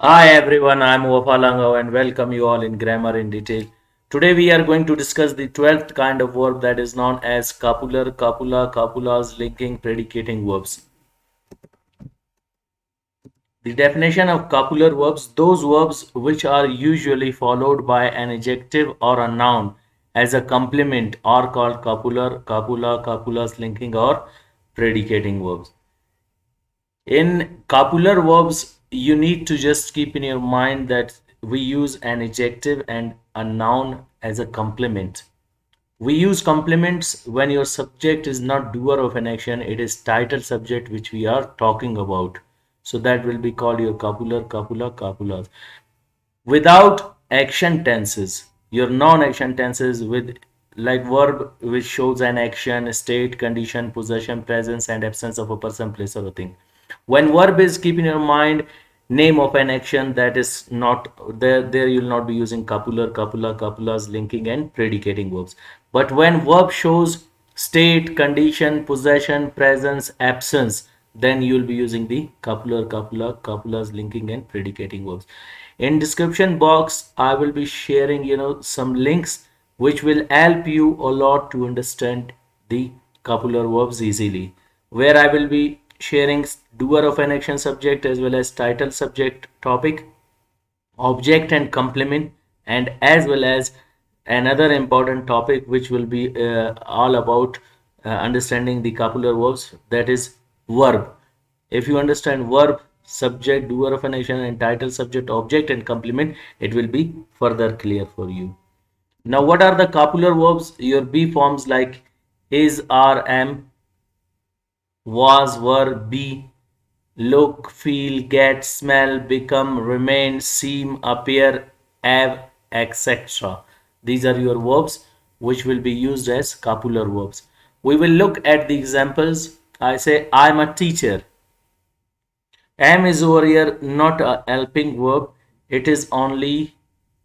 Hi everyone, I'm Wafa Langao and welcome you all in Grammar in Detail. Today we are going to discuss the 12th kind of verb that is known as copular, copula, copulas, linking, predicating verbs. The definition of copular verbs, those verbs which are usually followed by an adjective or a noun as a complement are called copular, copula, copulas, linking or predicating verbs. In copular verbs, you need to just keep in your mind that we use an adjective and a noun as a complement. We use complements when your subject is not doer of an action, it is title subject which we are talking about. So that will be called your copular, copula, copulas. Without action tenses, your non-action tenses with like verb which shows an action, state, condition, possession, presence, and absence of a person, place, or a thing. When verb is, keep in your mind name of an action that is not there. There you'll not be using copular, copula, copulas, linking, and predicating verbs. But when verb shows state, condition, possession, presence, absence, then you'll be using the copular, copula, copulas, linking, and predicating verbs. In description box I will be sharing some links which will help you a lot to understand the copular verbs easily, where I will be sharing doer of an action subject as well as title subject topic, object and complement, and as well as another important topic which will be all about understanding the copular verbs, that is verb. If you understand verb, subject, doer of an action, and title subject, object and complement, it will be further clear for you. Now what are the copular verbs? Your be forms like is, are, am, was, were, be, look, feel, get, smell, become, remain, seem, appear, have, etc. These are your verbs which will be used as copular verbs. We will look at the examples. I say, I'm a teacher. Am is over here not a helping verb. It is only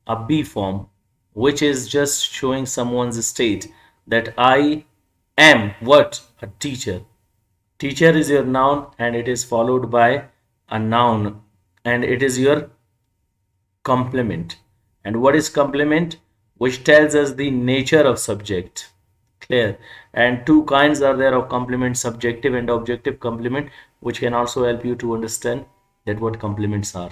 a be form, which is just showing someone's state that I am what? A teacher. Teacher is your noun and it is followed by a noun and it is your complement. And what is complement? Which tells us the nature of subject. Clear. And two kinds are there of complement, subjective and objective complement, which can also help you to understand that what complements are.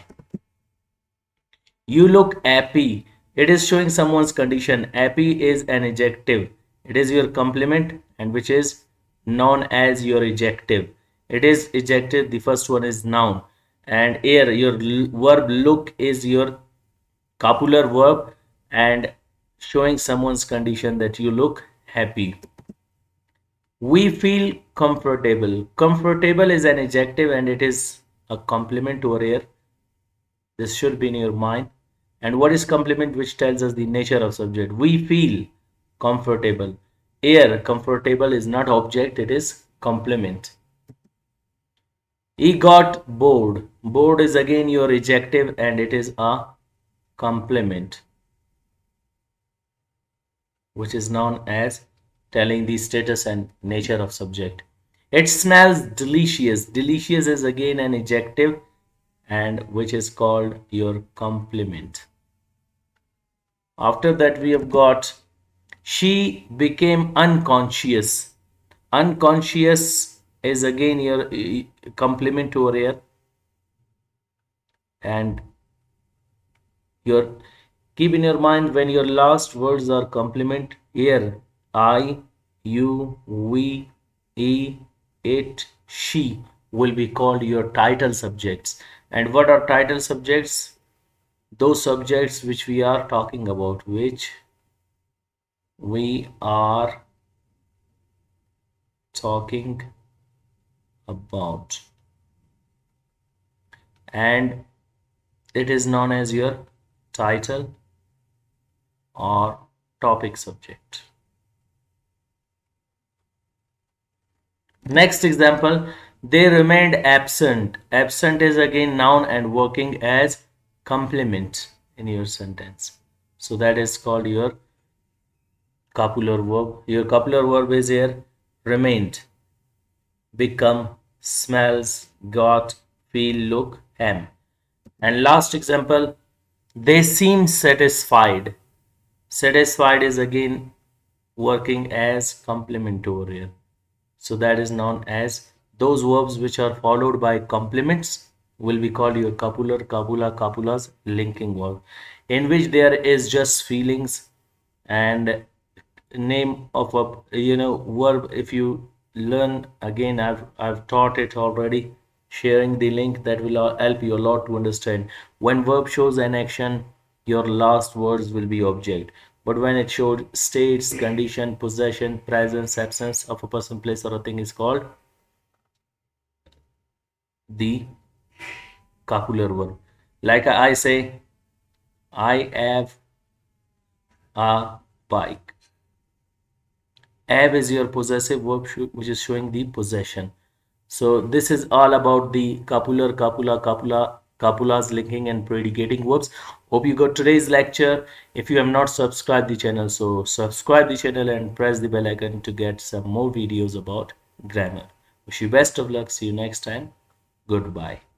You look happy. It is showing someone's condition. Happy is an adjective. It is your complement and which is known as your adjective. It is adjective. The first one is noun. And here your verb look is your copular verb and showing someone's condition that you look happy. We feel comfortable. Comfortable is an adjective and it is a complement over here. This should be in your mind. And what is complement, which tells us the nature of subject? We feel comfortable. Here, comfortable is not object, it is complement. He got bored. Bored is again your adjective and it is a complement, which is known as telling the status and nature of subject. It smells delicious. Delicious is again an adjective and which is called your complement. After that, we have got she became unconscious. Unconscious is again your complement over here, and your keep in your mind when your last words are complement here. I, you, we, he, it, she will be called your title subjects. And what are title subjects? Those subjects which we are talking about, which we are talking about, and it is known as your title or topic subject. Next example, they remained absent. Absent is again noun and working as complement in your sentence. So that is called your copular verb. Your copular verb is here remained, become, smells, got, feel, look, am. And last example, they seem satisfied. Satisfied is again working as complementorial. So that is known as those verbs which are followed by complements will be called your copular, copula, copulas linking verb, in which there is just feelings and name of a verb. If you learn again, I've taught it already. Sharing the link that will help you a lot to understand. When verb shows an action, your last words will be object. But when it shows states, condition, possession, presence, absence of a person, place, or a thing is called the copular verb. Like I say, I have a bike. Have is your possessive verb which is showing the possession. So this is all about the copular, copula, copula, copulas linking and predicating verbs. Hope you got today's lecture. If you have not subscribed the channel, so subscribe the channel and press the bell icon to get some more videos about grammar. Wish you best of luck. See you next time. Goodbye.